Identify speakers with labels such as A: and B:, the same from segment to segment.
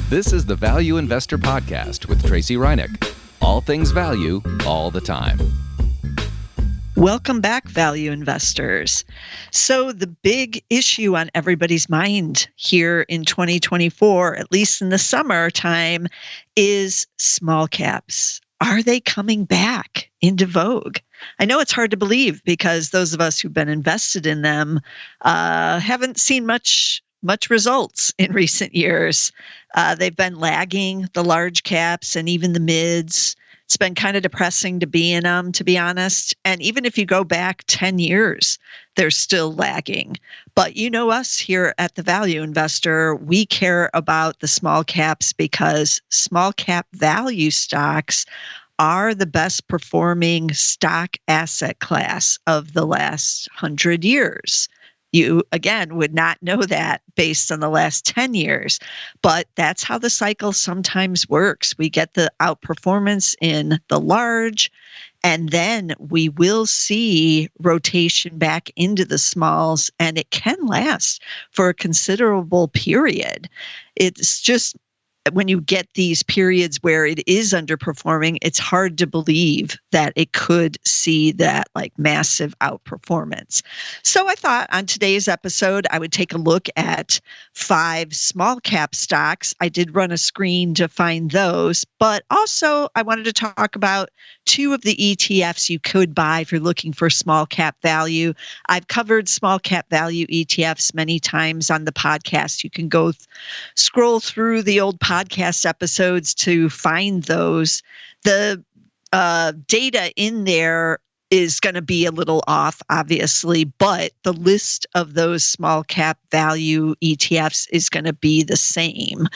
A: This is the Value Investor Podcast with Tracey Reineck. All things value, all the time.
B: Welcome back, value investors. So the big issue on everybody's mind here in 2024, at least in the summertime, is small caps. Are they coming back into vogue? I know it's hard to believe because those of us who've been invested in them haven't seen much results in recent years. They've been lagging the large caps and even the mids. It's been kind of depressing to be in them, to be honest. And even if you go back 10 years, they're still lagging. But you know us here at the Value Investor, we care about the small caps because small cap value stocks are the best performing stock asset class of the last 100 years. You, again, would not know that based on the last 10 years, but that's how the cycle sometimes works. We get the outperformance in the large, and then we will see rotation back into the smalls, and it can last for a considerable period. It's just when you get these periods where it is underperforming, it's hard to believe that it could see that like massive outperformance. So I thought on today's episode, I would take a look at 5 small cap stocks. I did run a screen to find those, but also I wanted to talk about 2 of the ETFs you could buy if you're looking for small cap value. I've covered small cap value ETFs many times on the podcast. You can go scroll through the old podcast episodes to find those. The data in there is going to be a little off, obviously, but the list of those small cap value ETFs is going to be the same.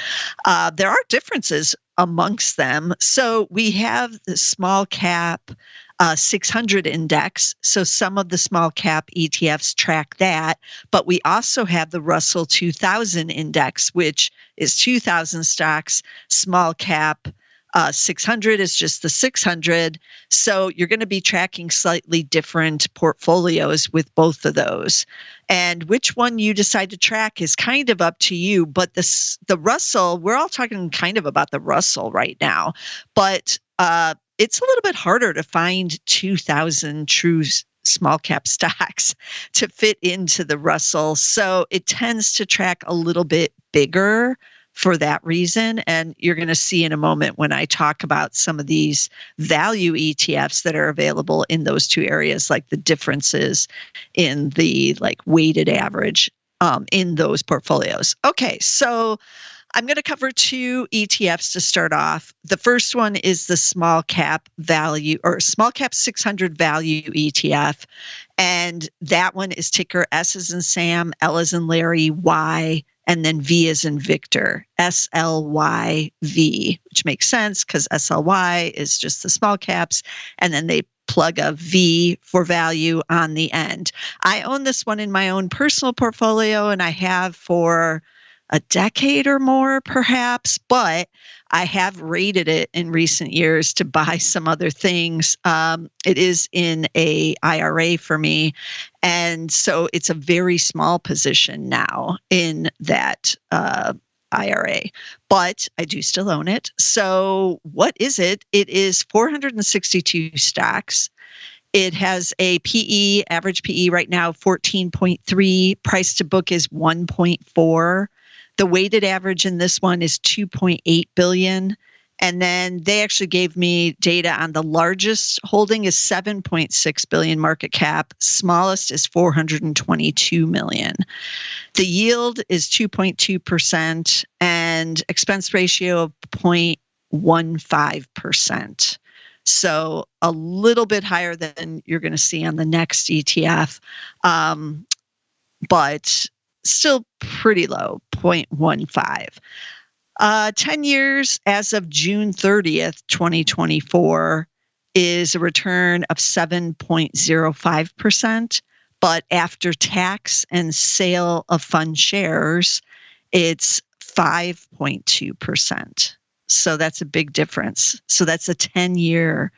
B: There are differences amongst them. So we have the small cap 600 index. So some of the small cap ETFs track that, but we also have the Russell 2000 index, which is 2,000 stocks. Small cap 600 is just the 600. So you're going to be tracking slightly different portfolios with both of those. And which one you decide to track is kind of up to you. But the Russell, we're all talking kind of about the Russell right now, but it's a little bit harder to find 2,000 true small cap stocks to fit into the Russell. So it tends to track a little bit bigger for that reason. And you're going to see in a moment when I talk about some of these value ETFs that are available in those 2 areas, like the differences in the like weighted average in those portfolios. Okay, so I'm going to cover 2 ETFs to start off. The first one is the small cap value or small cap 600 value ETF. And that one is ticker S as in Sam, L as in Larry, Y, and then V as in Victor, SLYV, which makes sense because SLY is just the small caps. And then they plug a V for value on the end. I own this one in my own personal portfolio, and I have for a decade or more, perhaps, but I have rated it in recent years to buy some other things. It is in a IRA for me, and so it's a very small position now in that IRA, but I do still own it. So what is it? It is 462 stocks. It has a PE, average PE right now, 14.3. Price to book is 1.4. The weighted average in this one is 2.8 billion. And then they actually gave me data on the largest holding is 7.6 billion market cap. Smallest is 422 million. The yield is 2.2% and expense ratio of 0.15%. So a little bit higher than you're going to see on the next ETF, but still pretty low, 0.15. 10 years as of June 30th, 2024 is a return of 7.05%, but after tax and sale of fund shares, it's 5.2%. So that's a big difference. So that's a 10-year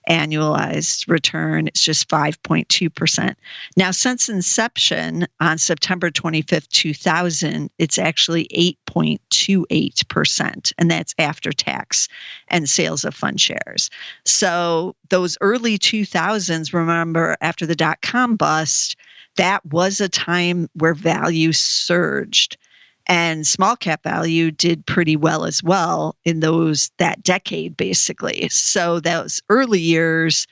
B: annualized return. It's just 5.2%. Now, since inception on September 25th, 2000, it's actually 8.28%, and that's after tax and sales of fund shares. So those early 2000s, remember, after the dot-com bust, that was a time where value surged. And small cap value did pretty well as well in that decade, basically. So those early years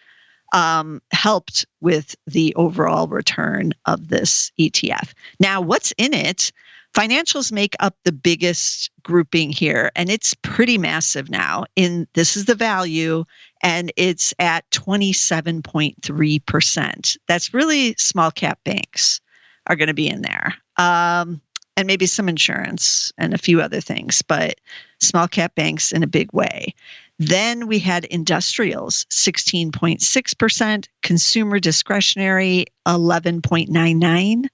B: helped with the overall return of this ETF. Now, what's in it? Financials make up the biggest grouping here, and it's pretty massive now. This is the value, and it's at 27.3%. That's really small cap banks are going to be in there. And maybe some insurance and a few other things, but small cap banks in a big way. Then we had industrials, 16.6%, consumer discretionary, 11.99%,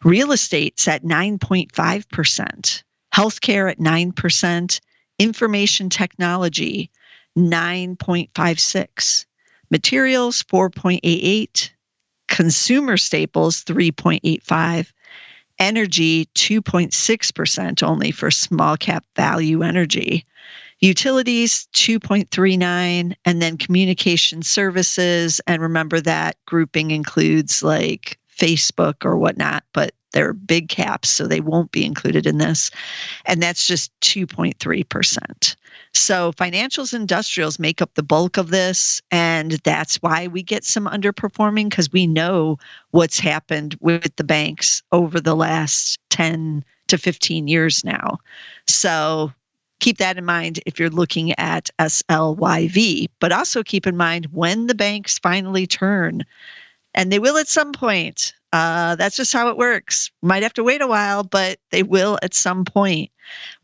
B: real estate's at 9.5%, healthcare at 9%, information technology, 9.56%, materials, 4.88%, consumer staples, 3.85%, energy, 2.6% only for small cap value energy. Utilities, 2.39%, and then communication services. And remember that grouping includes like Facebook or whatnot, but they're big caps, so they won't be included in this. And that's just 2.3%. So financials, industrials make up the bulk of this. And that's why we get some underperforming, because we know what's happened with the banks over the last 10 to 15 years now. So keep that in mind if you're looking at SLYV, but also keep in mind when the banks finally turn, and they will at some point. That's just how it works. Might have to wait a while, but they will at some point.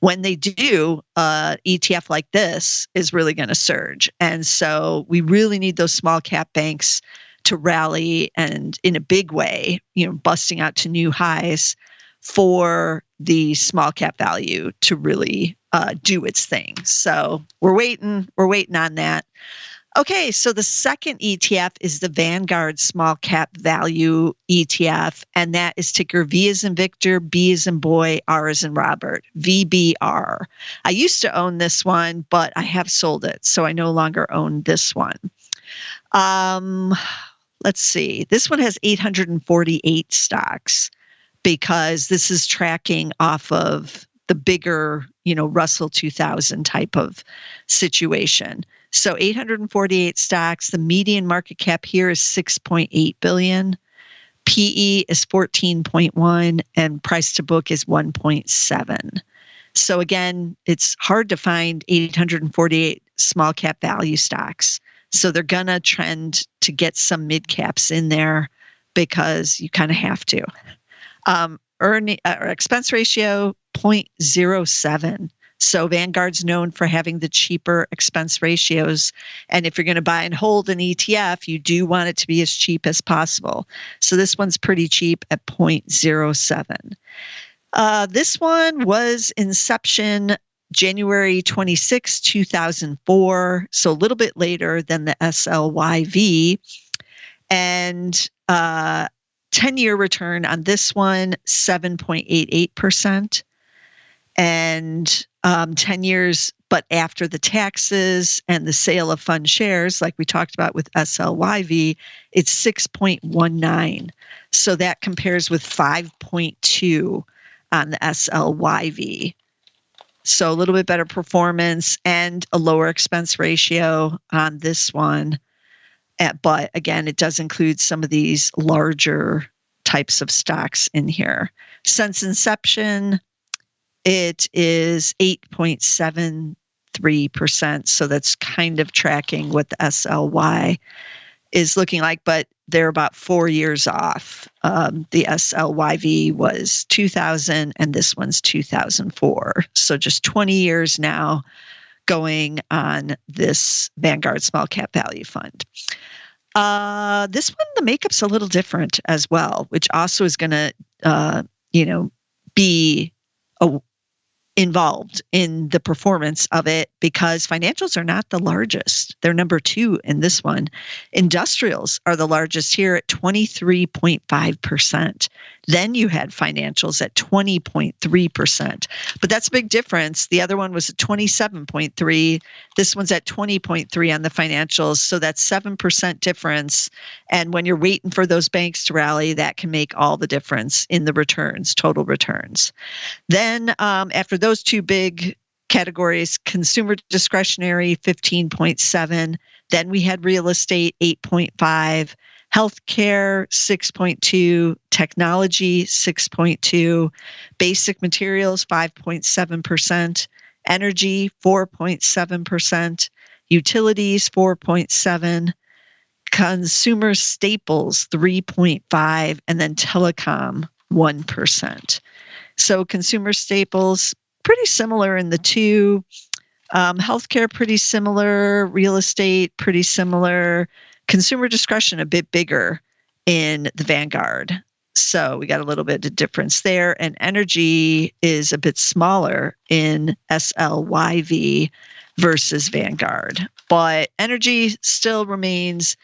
B: When they do, ETF like this is really going to surge. And so we really need those small cap banks to rally and in a big way, busting out to new highs for the small cap value to really do its thing. So we're waiting on that. Okay, so the second ETF is the Vanguard Small Cap Value ETF, and that is ticker V as in Victor, B as in boy, R as in Robert, VBR. I used to own this one, but I have sold it, so I no longer own this one. Let's see. This one has 848 stocks because this is tracking off of the bigger, Russell 2000 type of situation. So 848 stocks. The median market cap here is 6.8 billion. PE is 14.1 and price to book is 1.7. So again, it's hard to find 848 small cap value stocks. So they're going to trend to get some mid caps in there because you kind of have to. Expense ratio 0.07. So Vanguard's known for having the cheaper expense ratios. And if you're going to buy and hold an ETF, you do want it to be as cheap as possible. So this one's pretty cheap at 0.07. This one was inception January 26, 2004. So a little bit later than the SLYV. And 10-year return on this one, 7.88%. And 10 years, but after the taxes and the sale of fund shares, like we talked about with SLYV, it's 6.19. So that compares with 5.2 on the SLYV. So a little bit better performance and a lower expense ratio on this one. But again, it does include some of these larger types of stocks in here. Since inception, it is 8.73%. So that's kind of tracking what the SLY is looking like, but they're about 4 years off. The SLYV was 2000 and this one's 2004. So just 20 years now going on this Vanguard Small Cap Value Fund. This one, the makeup's a little different as well, which also is going to, be involved in the performance of it because financials are not the largest. They're number 2 in this one. Industrials are the largest here at 23.5%. Then you had financials at 20.3%. But that's a big difference. The other one was at 27.3. This one's at 20.3 on the financials. So that's 7% difference. And when you're waiting for those banks to rally, that can make all the difference in the returns, total returns. Then after those two big categories, consumer discretionary 15.7. Then we had real estate 8.5. Healthcare, 6.2, technology, 6.2, basic materials, 5.7%, energy, 4.7%, utilities, 4.7, consumer staples, 3.5, and then telecom, 1%. So consumer staples, pretty similar in the two. Healthcare, pretty similar. Real estate, pretty similar. Consumer discretion a bit bigger in the Vanguard. So we got a little bit of difference there. And energy is a bit smaller in SLYV versus Vanguard. But energy still remains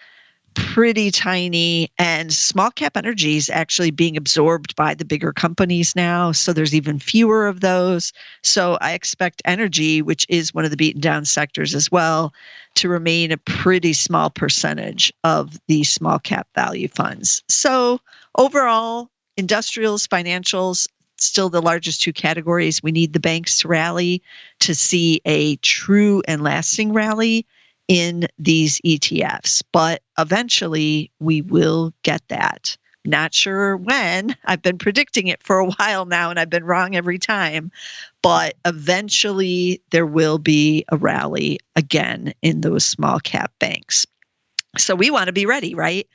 B: pretty tiny, and small cap energy is actually being absorbed by the bigger companies now. So there's even fewer of those. So I expect energy, which is one of the beaten down sectors as well, to remain a pretty small percentage of the small cap value funds. So overall, industrials, financials, still the largest two categories. We need the banks to rally to see a true and lasting rally in these ETFs, but eventually we will get that. Not sure when. I've been predicting it for a while now and I've been wrong every time, but eventually there will be a rally again in those small cap banks. So we want to be ready, right?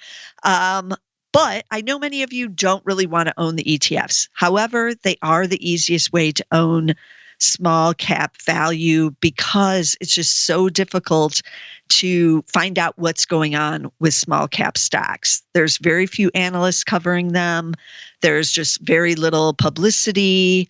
B: But I know many of you don't really want to own the ETFs. However, they are the easiest way to own small cap value because it's just so difficult to find out what's going on with small cap stocks. There's very few analysts covering them. There's just very little publicity.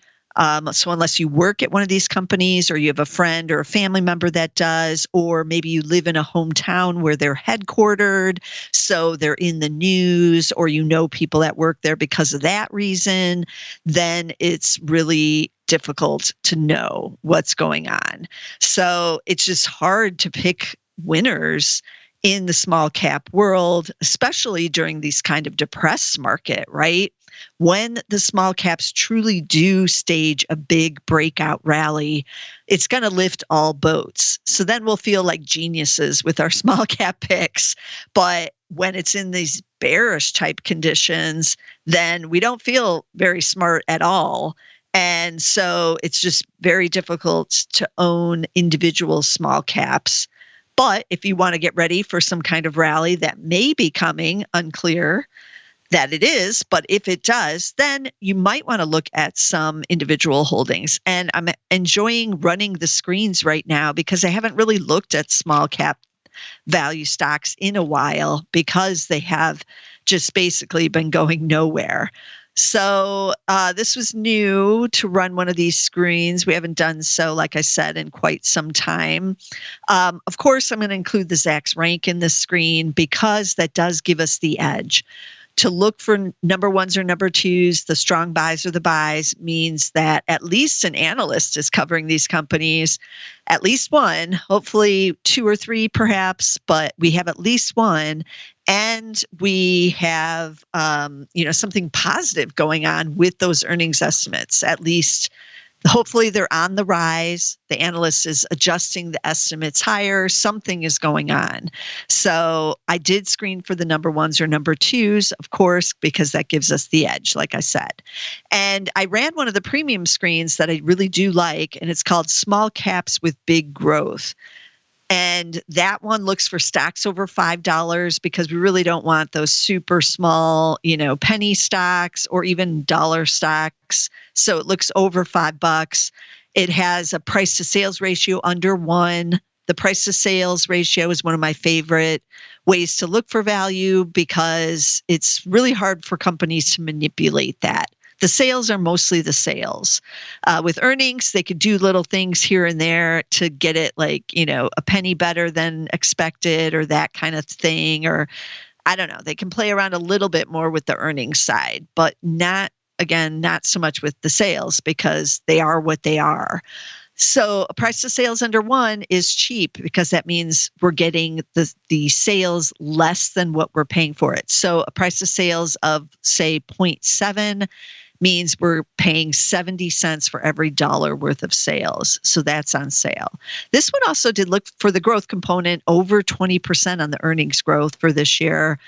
B: So unless you work at one of these companies or you have a friend or a family member that does, or maybe you live in a hometown where they're headquartered, so they're in the news, or you know people that work there because of that reason, then it's really difficult to know what's going on. So it's just hard to pick winners in the small cap world, especially during these kind of depressed market, right? When the small caps truly do stage a big breakout rally, it's going to lift all boats. So then we'll feel like geniuses with our small cap picks. But when it's in these bearish type conditions, then we don't feel very smart at all. And so it's just very difficult to own individual small caps. But if you want to get ready for some kind of rally that may be coming, unclear that it is, but if it does, then you might want to look at some individual holdings. And I'm enjoying running the screens right now because I haven't really looked at small cap value stocks in a while because they have just basically been going nowhere. So this was new to run one of these screens. We haven't done so, like I said, in quite some time. Of course, I'm going to include the Zacks rank in this screen because that does give us the edge. To look for number ones or number twos, the strong buys or the buys means that at least an analyst is covering these companies, at least one, hopefully two or three perhaps, but we have at least one. And we have, something positive going on with those earnings estimates. At least, hopefully, they're on the rise. The analyst is adjusting the estimates higher. Something is going on. So I did screen for the number ones or number twos, of course, because that gives us the edge, like I said. And I ran one of the premium screens that I really do like, and it's called Small Caps with Big Growth. And that one looks for stocks over $5 because we really don't want those super small, penny stocks or even dollar stocks. So it looks over $5. It has a price to sales ratio under 1. The price to sales ratio is one of my favorite ways to look for value because it's really hard for companies to manipulate that. The sales are mostly the sales. With earnings, they could do little things here and there to get it like, a penny better than expected or that kind of thing. Or I don't know, they can play around a little bit more with the earnings side, but not so much with the sales because they are what they are. So a price to sales under 1 is cheap because that means we're getting the sales less than what we're paying for it. So a price to sales of, say, 0.7 means we're paying 70 cents for every dollar worth of sales. So that's on sale. This one also did look for the growth component, over 20% on the earnings growth for this year.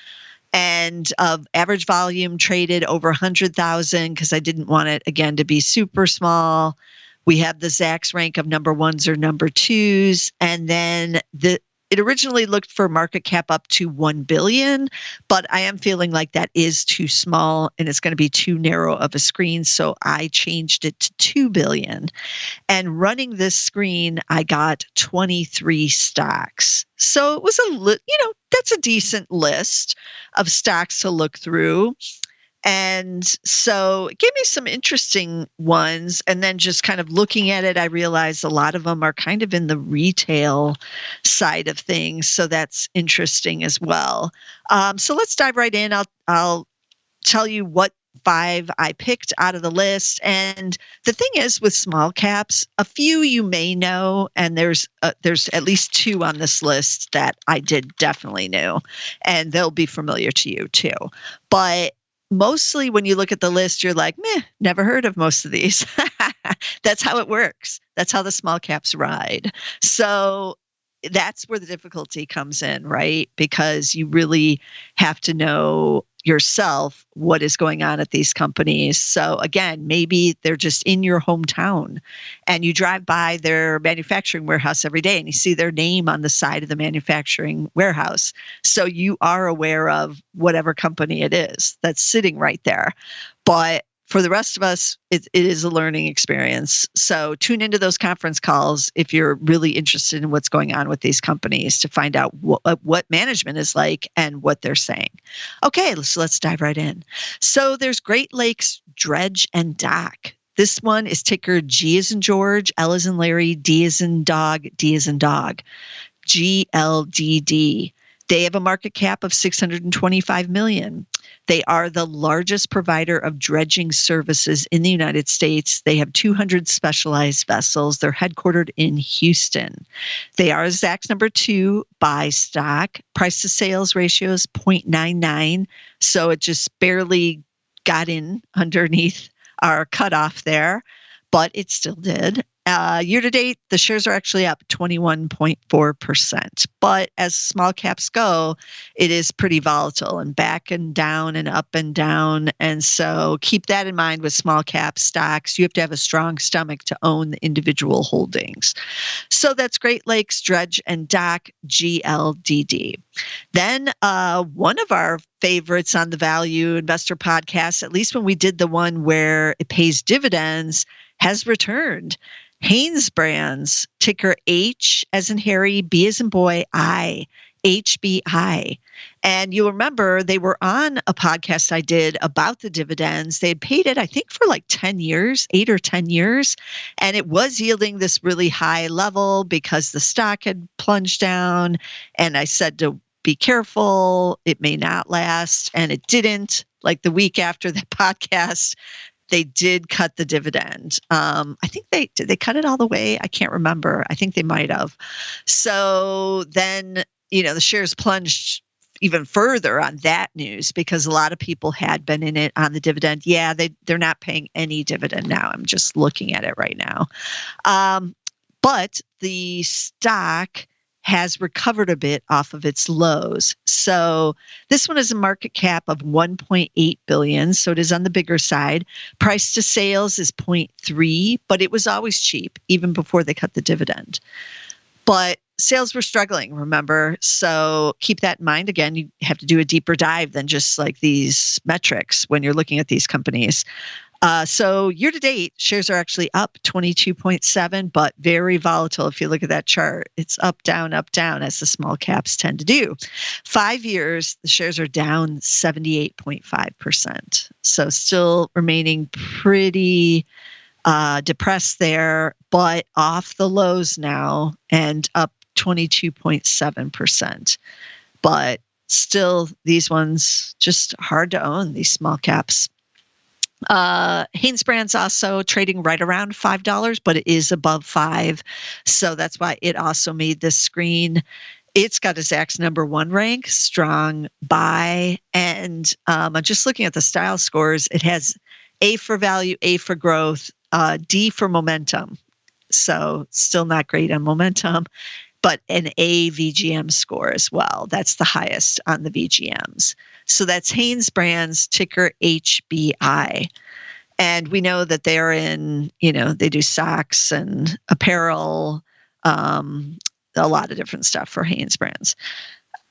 B: And average volume traded over 100,000 because I didn't want it, again, to be super small. We have the Zacks rank of number 1s or number 2s. And then it originally looked for market cap up to 1 billion, but I am feeling like that is too small and it's going to be too narrow of a screen. So I changed it to 2 billion. And running this screen, I got 23 stocks. So it was that's a decent list of stocks to look through. And so it gave me some interesting ones. And then just kind of looking at it, I realized a lot of them are kind of in the retail side of things. So that's interesting as well. So let's dive right in. I'll tell you what 5 I picked out of the list. And the thing is with small caps, a few you may know, and there's at least 2 on this list that I did definitely know, and they'll be familiar to you too. But mostly when you look at the list, you're like, meh, never heard of most of these. That's how it works. That's how the small caps ride. So that's where the difficulty comes in, right? Because you really have to know yourself what is going on at these companies. So again, maybe they're just in your hometown and you drive by their manufacturing warehouse every day and you see their name on the side of the manufacturing warehouse. So you are aware of whatever company it is that's sitting right there. But for the rest of us, it is a learning experience. So tune into those conference calls if you're really interested in what's going on with these companies to find out what management is like and what they're saying. Okay, so let's dive right in. So there's Great Lakes Dredge and Dock. This one is ticker G as in George, L as in Larry, D as in dog, D as in dog, GLDD. They have a market cap of $625 million. They are the largest provider of dredging services in the United States. They have 200 specialized vessels. They're headquartered in Houston. They are Zacks number 2 buy stock. Price to sales ratio is 0.99. So it just barely got in underneath our cutoff there, but it still did. Year to date, the shares are actually up 21.4%. But as small caps go, it is pretty volatile and back and down and up and down. And so keep that in mind with small cap stocks. You have to have a strong stomach to own the individual holdings. So that's Great Lakes Dredge and Dock, GLDD. Then one of our favorites on the Value Investor podcast, at least when we did the one where it pays dividends, has returned. Hanes Brands, ticker H as in Harry, B as in boy, I, HBI. And you'll remember they were on a podcast I did about the dividends. They had paid it, I think, for like 10 years, 8 or 10 years. And it was yielding this really high level because the stock had plunged down. And I said to be careful, it may not last. And it didn't. Like the week after the podcast, they did cut the dividend. I think did they cut it all the way? I can't remember. I think they might have. So then, the shares plunged even further on that news because a lot of people had been in it on the dividend. Yeah, they're not paying any dividend now. I'm just looking at it right now. But the stock has recovered a bit off of its lows. So this one is a market cap of 1.8 billion. So it is on the bigger side. Price to sales is 0.3, but it was always cheap, even before they cut the dividend. But sales were struggling, remember? So keep that in mind. Again, you have to do a deeper dive than just like these metrics when you're looking at these companies. So year to date, shares are actually up 22.7, but very volatile. If you look at that chart, it's up, down, as the small caps tend to do. 5 years, the shares are down 78.5%. So still remaining pretty depressed there, but off the lows now and up 22.7%. But still, these ones just hard to own, these small caps. Hanesbrands also trading right around $5, but it is above $5. So that's why it also made this screen. It's got a Zacks number 1 rank, strong buy. And I'm just looking at the style scores. It has A for value, A for growth, D for momentum. So still not great on momentum, but an A VGM score as well. That's the highest on the VGMs. So that's Hanesbrands, ticker HBI. And we know that they're in, they do socks and apparel, a lot of different stuff for Hanesbrands.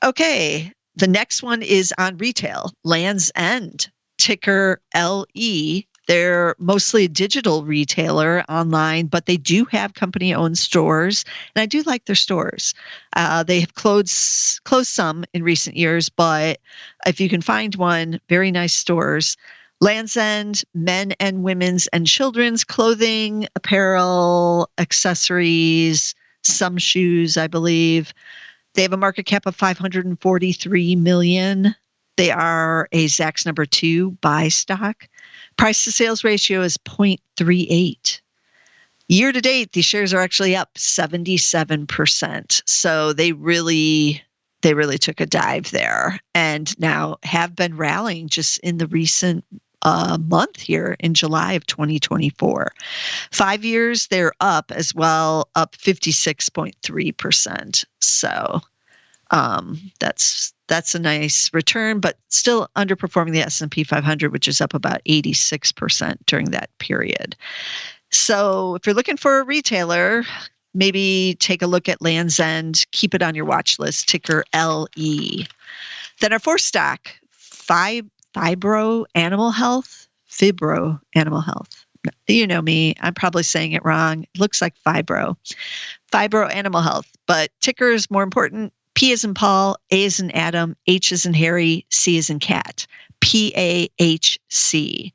B: Okay, the next one is on retail, Land's End, ticker LE. They're mostly a digital retailer online, but they do have company-owned stores, and I do like their stores. They have closed some in recent years, but if you can find one, very nice stores. Land's End, men and women's and children's clothing, apparel, accessories, some shoes, I believe. They have a market cap of $543 million. They are a Zacks number 2 buy stock. Price to sales ratio is 0.38. Year to date, these shares are actually up 77%. So they really took a dive there and now have been rallying just in the recent month here in July of 2024. 5 years, they're up as well, up 56.3%. So that's a nice return, but still underperforming the S&P 500, which is up about 86% during that period. So if you're looking for a retailer, maybe take a look at Land's End, keep it on your watch list, ticker LE. Then our fourth stock, Fibro Animal Health. You know me, I'm probably saying it wrong. It looks like Fibro Animal Health, but ticker is more important. P as in Paul, A as in Adam, H as in Harry, C as in cat. PAHC.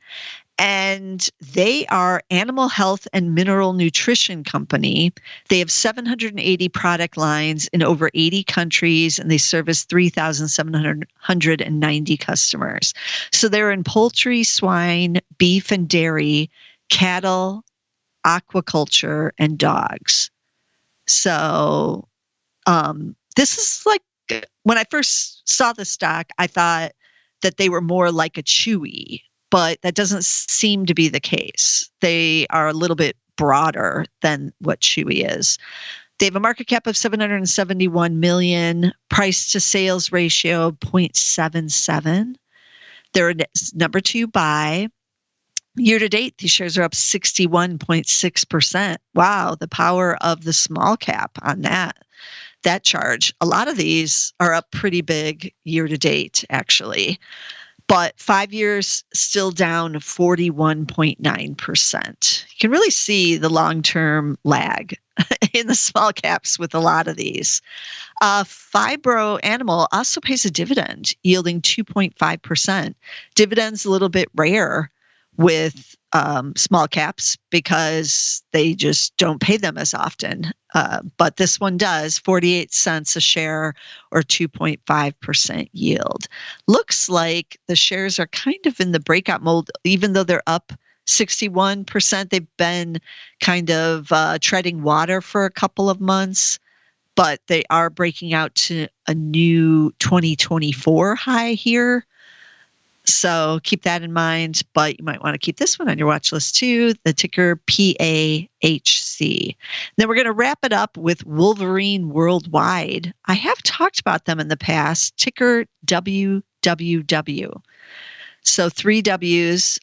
B: And they are animal health and mineral nutrition company. They have 780 product lines in over 80 countries, and they service 3,790 customers. So they're in poultry, swine, beef and dairy, cattle, aquaculture, and dogs. So this is like, when I first saw the stock, I thought that they were more like a Chewy, but that doesn't seem to be the case. They are a little bit broader than what Chewy is. They have a market cap of $771 million, price to sales ratio 0.77. They're a number 2 buy. Year to date, these shares are up 61.6%. Wow, the power of the small cap on that charge. A lot of these are up pretty big year to date, actually. But 5 years still down 41.9%. You can really see the long-term lag in the small caps with a lot of these. Fibro Animal also pays a dividend, yielding 2.5%. Dividend's a little bit rare with small caps because they just don't pay them as often. But this one does, 48 cents a share or 2.5% yield. Looks like the shares are kind of in the breakout mode, even though they're up 61%. They've been kind of treading water for a couple of months, but they are breaking out to a new 2024 high here. So keep that in mind, but you might want to keep this one on your watch list too, the ticker PAHC. Then we're going to wrap it up with Wolverine Worldwide. I have talked about them in the past, ticker WWW. So 3 W's.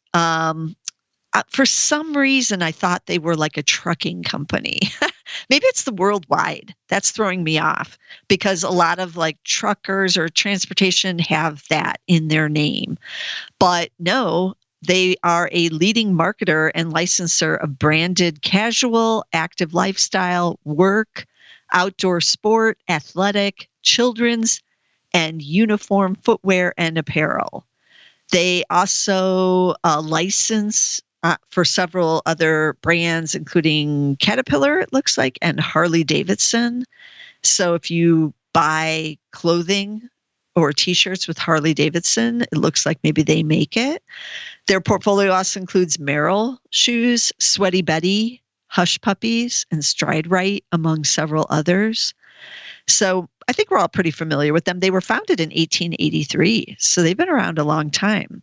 B: For some reason, I thought they were like a trucking company. Maybe it's the worldwide. That's throwing me off because a lot of like truckers or transportation have that in their name. But no, They are a leading marketer and licensor of branded casual, active lifestyle, work, outdoor sport, athletic, children's, and uniform footwear and apparel. They also license for several other brands, including Caterpillar, it looks like, and Harley Davidson. So if you buy clothing or t-shirts with Harley Davidson, it looks like maybe they make it. Their portfolio also includes Merrell shoes, Sweaty Betty, Hush Puppies, and Stride Right, among several others. So I think we're all pretty familiar with them. They were founded in 1883, so they've been around a long time.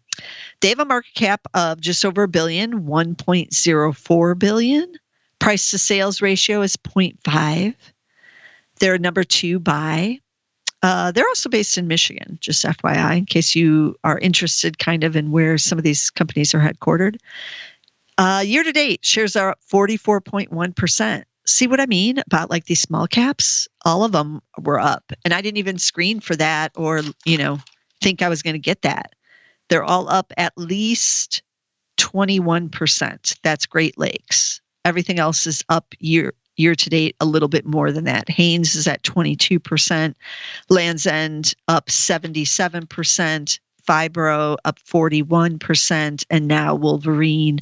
B: They have a market cap of just over $1 billion, $1.04 billion. Price to sales ratio is 0.5. They're number 2 buy. They're also based in Michigan, just FYI, in case you are interested kind of in where some of these companies are headquartered. Year to date, shares are up 44.1%. See what I mean about like these small caps? All of them were up. And I didn't even screen for that or, think I was going to get that. They're all up at least 21%. That's Great Lakes. Everything else is up year to date a little bit more than that. Haynes is at 22%, Land's End up 77%, Fibro up 41%, and now Wolverine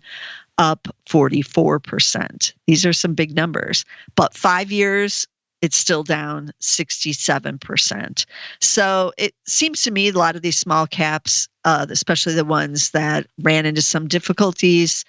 B: up 44%. These are some big numbers, but 5 years, it's still down 67%. So it seems to me a lot of these small caps, especially the ones that ran into some difficulties,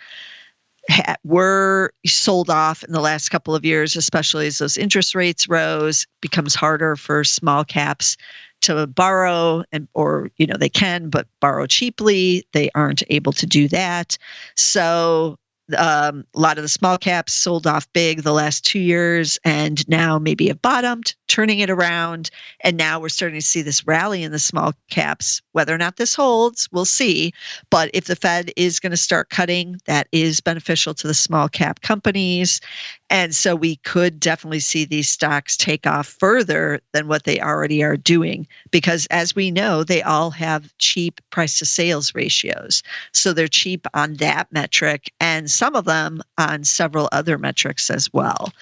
B: were sold off in the last couple of years, especially as those interest rates rose. Becomes harder for small caps to borrow, or they can, but borrow cheaply. They aren't able to do that. So a lot of the small caps sold off big the last 2 years, and now maybe have bottomed, turning it around. And now we're starting to see this rally in the small caps. Whether or not this holds, we'll see. But if the Fed is going to start cutting, that is beneficial to the small cap companies. And so we could definitely see these stocks take off further than what they already are doing, because as we know, they all have cheap price to sales ratios. So they're cheap on that metric, and some of them on several other metrics as well.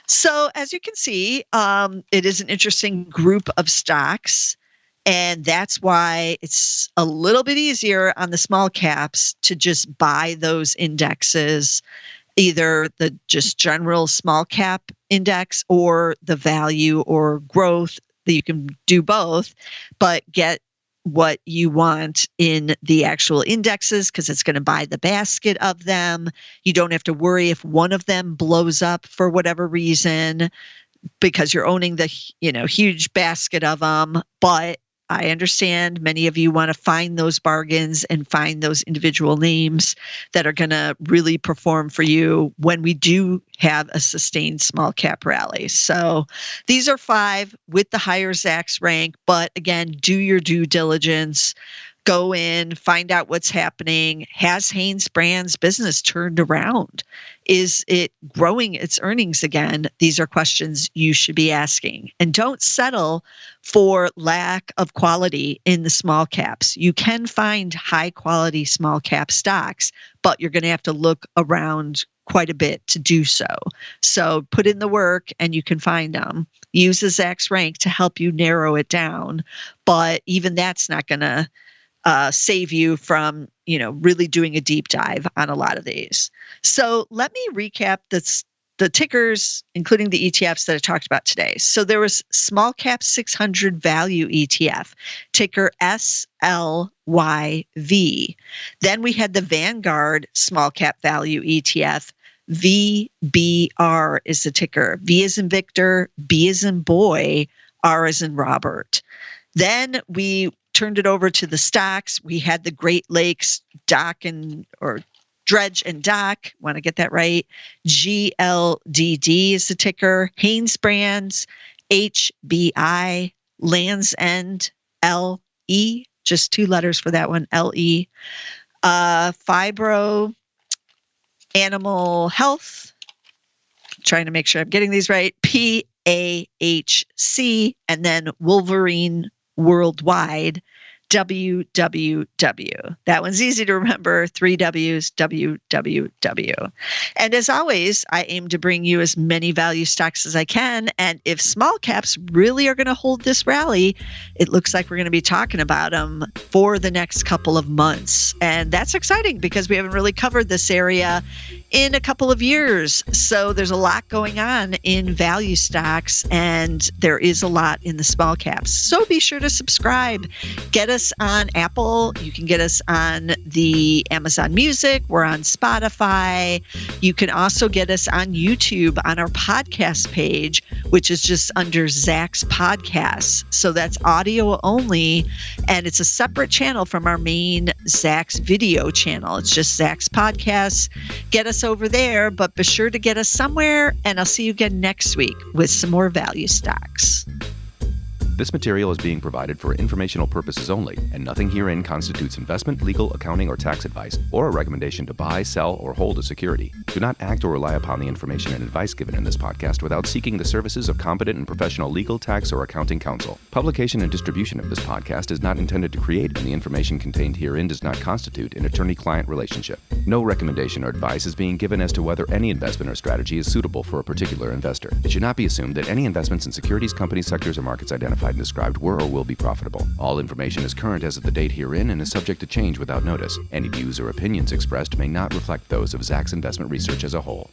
B: So as you can see, it is an interesting group of stocks. And that's why it's a little bit easier on the small caps to just buy those indexes, either the just general small cap index or the value or growth. That you can do both, but get what you want in the actual indexes, because it's going to buy the basket of them. You don't have to worry if one of them blows up for whatever reason, because you're owning the huge basket of them. But I understand many of you want to find those bargains and find those individual names that are going to really perform for you when we do have a sustained small cap rally. So these are 5 with the higher Zacks rank. But again, do your due diligence. Go in, find out what's happening. Has Hanes Brand's business turned around? Is it growing its earnings again? These are questions you should be asking. And don't settle for lack of quality in the small caps. You can find high quality small cap stocks, but you're going to have to look around quite a bit to do so. So put in the work and you can find them. Use the Zacks rank to help you narrow it down. But even that's not going to save you from, really doing a deep dive on a lot of these. So let me recap the tickers, including the ETFs that I talked about today. So there was Small Cap 600 Value ETF, ticker SLYV. Then we had the Vanguard Small Cap Value ETF, VBR is the ticker. V as in Victor, B as in boy, R as in Robert. Then we turned it over to the stocks. We had the Great Lakes Dredge and Dock. Want to get that right? GLDD is the ticker. Hanes Brands, HBI, Land's End, LE. Just 2 letters for that one, LE. Fibro, Animal Health. Trying to make sure I'm getting these right. PAHC, and then Wolverine Worldwide, WWW. That one's easy to remember. 3 W's, WWW. And as always, I aim to bring you as many value stocks as I can. And if small caps really are going to hold this rally, it looks like we're going to be talking about them for the next couple of months. And that's exciting because we haven't really covered this area in a couple of years. So there's a lot going on in value stocks, and there is a lot in the small caps. So be sure to subscribe. Get us on Apple. You can get us on the Amazon Music. We're on Spotify. You can also get us on YouTube on our podcast page, which is just under Zach's Podcasts. So that's audio only, and it's a separate channel from our main Zach's video channel. It's just Zach's Podcasts. Get us over there, but be sure to get us somewhere, and I'll see you again next week with some more value stocks.
A: This material is being provided for informational purposes only, and nothing herein constitutes investment, legal, accounting, or tax advice, or a recommendation to buy, sell, or hold a security. Do not act or rely upon the information and advice given in this podcast without seeking the services of competent and professional legal, tax, or accounting counsel. Publication and distribution of this podcast is not intended to create, and the information contained herein does not constitute an attorney-client relationship. No recommendation or advice is being given as to whether any investment or strategy is suitable for a particular investor. It should not be assumed that any investments in securities, companies, sectors, or markets identified and described were or will be profitable. All information is current as of the date herein and is subject to change without notice. Any views or opinions expressed may not reflect those of Zacks Investment Research as a whole.